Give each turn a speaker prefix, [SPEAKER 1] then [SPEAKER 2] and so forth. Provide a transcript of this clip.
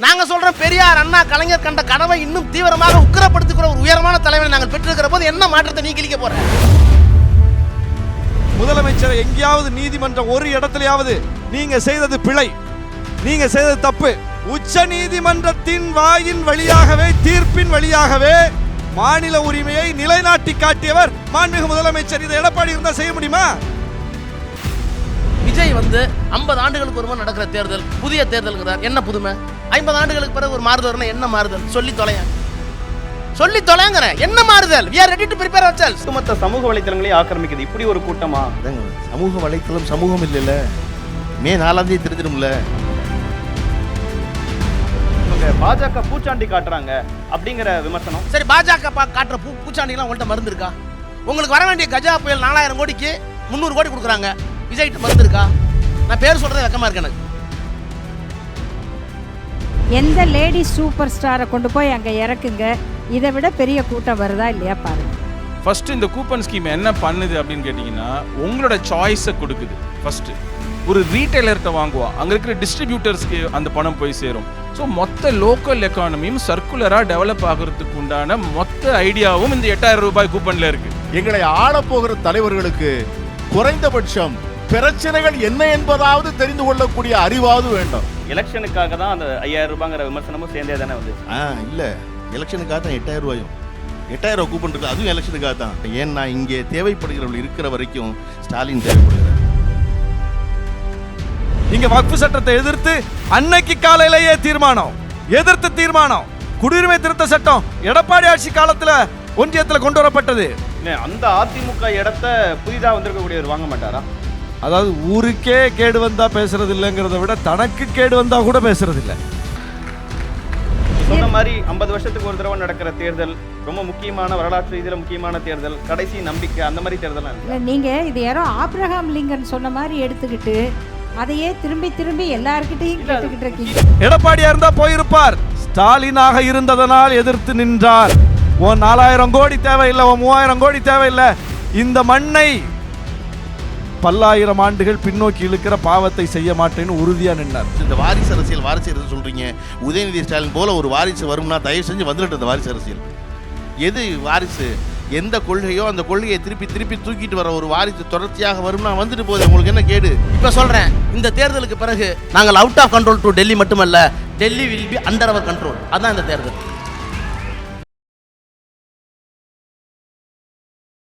[SPEAKER 1] நாங்க சொல்றோம் பெரியார் அண்ணா கலைஞர் கண்ட கனவை இன்னும் தீவிரமாக உக்கிரப்படுத்துகிற ஒரு உயரமான தலைவரை நாங்கள் பெற்றிருக்கிற போது என்ன மாற்றத்தை நீ கிளிக்க போற?
[SPEAKER 2] முதலமைச்சர் எங்கேயாவது நீதிமன்றம் ஒரு இடத்துலயாவது நீங்க செய்தது பிழை, நீங்க செய்தது தப்பு, உச்ச நீதிமன்றத்தின் வாயின் வழியாகவே தீர்ப்பின் வழியாகவே மாநில உரிமையை நிலைநாட்டி காட்டியவர் மாண்புமிகு முதலமைச்சர். இதை எடப்பாடி இருந்தா செய்ய முடியுமா?
[SPEAKER 1] விஜய் 50 ஆண்டுகளுக்கு ஒருமுறை நடக்கிற தேர்தல் புதிய தேர்தலுங்கிறார். என்ன புதுமை? 50 ஆண்டுகளுக்கு பிறகு ஒரு மாறுதல் என்ன மாறுதல்? சொல்லி தொலைங்கிற என்ன மாறுதல்? we are ready to prepare ourselves.
[SPEAKER 3] மொத்த சமூக வலைத்தளங்களே ஆக்கிரமிக்குது இப்படி ஒரு கூட்டமா?
[SPEAKER 4] சமூக வலைத்தளம் சமூகம் இல்லைல்ல, மே 4ஆம் தேதி தெரிஞ்சிடும்ல.
[SPEAKER 3] பாஜக பூச்சாண்டி காட்டுறாங்க அப்படிங்கிற விமர்சனம்.
[SPEAKER 1] சரி, பாஜக காட்டுற பூச்சாண்டிலாம் உங்கள்கிட்ட மருந்து இருக்கா? உங்களுக்கு வர வேண்டிய கஜா புயல் 4000 கோடிக்கு 300 கோடி கொடுக்குறாங்க. விஜய்கிட்ட மருந்து இருக்கா? நான் பேர் சொல்றதே வெக்கமா இருக்கு எனக்கு.
[SPEAKER 5] எந்த லேடி சூப்பர் ஸ்டாரை கொண்டு போய் அங்கே இறக்குங்க, இதை விட பெரிய கூட்டம் வருதா இல்லையா பாருங்க.
[SPEAKER 6] ஃபர்ஸ்ட் இந்த கூப்பன் ஸ்கீம் என்ன பண்ணுது அப்படின்னு கேட்டிங்கன்னா, உங்களோட சாய்ஸை கொடுக்குது. ஃபர்ஸ்ட் ஒரு ரீட்டைலர்கிட்ட வாங்குவோம், அங்கே இருக்கிற டிஸ்ட்ரிபியூட்டர்ஸ்க்கு அந்த பணம் போய் சேரும். ஸோ மொத்த லோக்கல் எக்கானமியும் சர்க்குலராக டெவலப் ஆகிறதுக்கு உண்டான மொத்த ஐடியாவும் இந்த 8000 ரூபாய் கூப்பனில் இருக்குது.
[SPEAKER 4] எங்களை ஆளப்போகிற தலைவர்களுக்கு குறைந்தபட்சம் பிரச்சனைகள் என்ன என்பதாவது தெரிந்து கொள்ளக்கூடிய அறிவாவது வேண்டும்.
[SPEAKER 3] எலெக்ஷனுக்காக தான் அந்த 5000 ரூபாங்கிற விமர்சனமும் சேர்ந்தே தானே வந்து.
[SPEAKER 4] இல்ல, எலெக்ஷனுக்காக தான் 8000 ரூபாயும் 8000 கூப்பன் இருக்கு, அதுவும் எலெக்ஷனுக்காக தான். ஏன்னா இங்கே தேவைப்படுகிறவர்கள் இருக்கிற வரைக்கும் ஸ்டாலின் தேவைப்படுகிறார்.
[SPEAKER 2] இங்க வக்ஃபு சட்டத்தை எதிர்த்து அன்னைக்கு காலையிலேயே எதிர்த்து தீர்மானம் குடியுரிமை திருத்த சட்டம் எடப்பாடி ஆட்சி காலத்துல ஒன்றியத்துல கொண்டு வரப்பட்டது.
[SPEAKER 3] அந்த அதிமுக இடத்த புதிதா வந்திருக்கக்கூடியவர் வாங்க மாட்டாரா?
[SPEAKER 2] அதாவது ஊருக்கே கேடு வந்தா பேசுறது இல்லைங்கிறத விட தனக்கு கேடு வந்தா கூட பேசுறது இல்லை.
[SPEAKER 3] சொன்ன மாதிரி 50 வருஷத்துக்கு ஒரு தடவை நடக்கிற தேர்தல், ரொம்ப முக்கியமான வரலாற்று ரீதியில முக்கியமான தேர்தல், கடைசி நம்பிக்கை, அந்த மாதிரி தேர்தல் இல்லை.
[SPEAKER 5] நீங்க இது யாரோ ஆப்ரஹாம் லிங்கன் சொன்ன மாதிரி எடுத்துக்கிட்டு அதையே திரும்பி எல்லார்கிட்டையும் கேட்டுக்கிட்டு இருக்கீங்க.
[SPEAKER 2] எடப்பாடியா இருந்தா போயிருப்பார், ஸ்டாலினாக இருந்ததனால் எதிர்த்து நின்றார். உன் 4000 கோடி தேவையில்லை, உன் 3000 கோடி தேவையில்லை, இந்த மண்ணை பல்லாயிரம் ஆண்டுகள் பின்னோக்கி இழுக்கிற பாவத்தை செய்ய மாட்டேன்னு உறுதியா நின்றார்.
[SPEAKER 4] இந்த வாரிசு அரசியல் சொல்றீங்க. உதயநிதி ஸ்டாலின் போல ஒரு வாரிசு வரும்னா தயவு செஞ்சு வந்துட்டு இந்த வாரிசு அரசியல். எது வாரிசு? எந்த கொள்கையோ அந்த கொள்கையை திருப்பி தூக்கிட்டு வர ஒரு வாரிசு தொடர்ச்சியாக வரும்னா வந்துட்டு போகுது. உங்களுக்கு என்ன கேடு?
[SPEAKER 1] இப்ப சொல்றேன், இந்த தேர்தலுக்கு பிறகு நாங்கள் out of control to Delhi மட்டுமல்ல, Delhi will be under our control. அதான் இந்த தேர்தல்.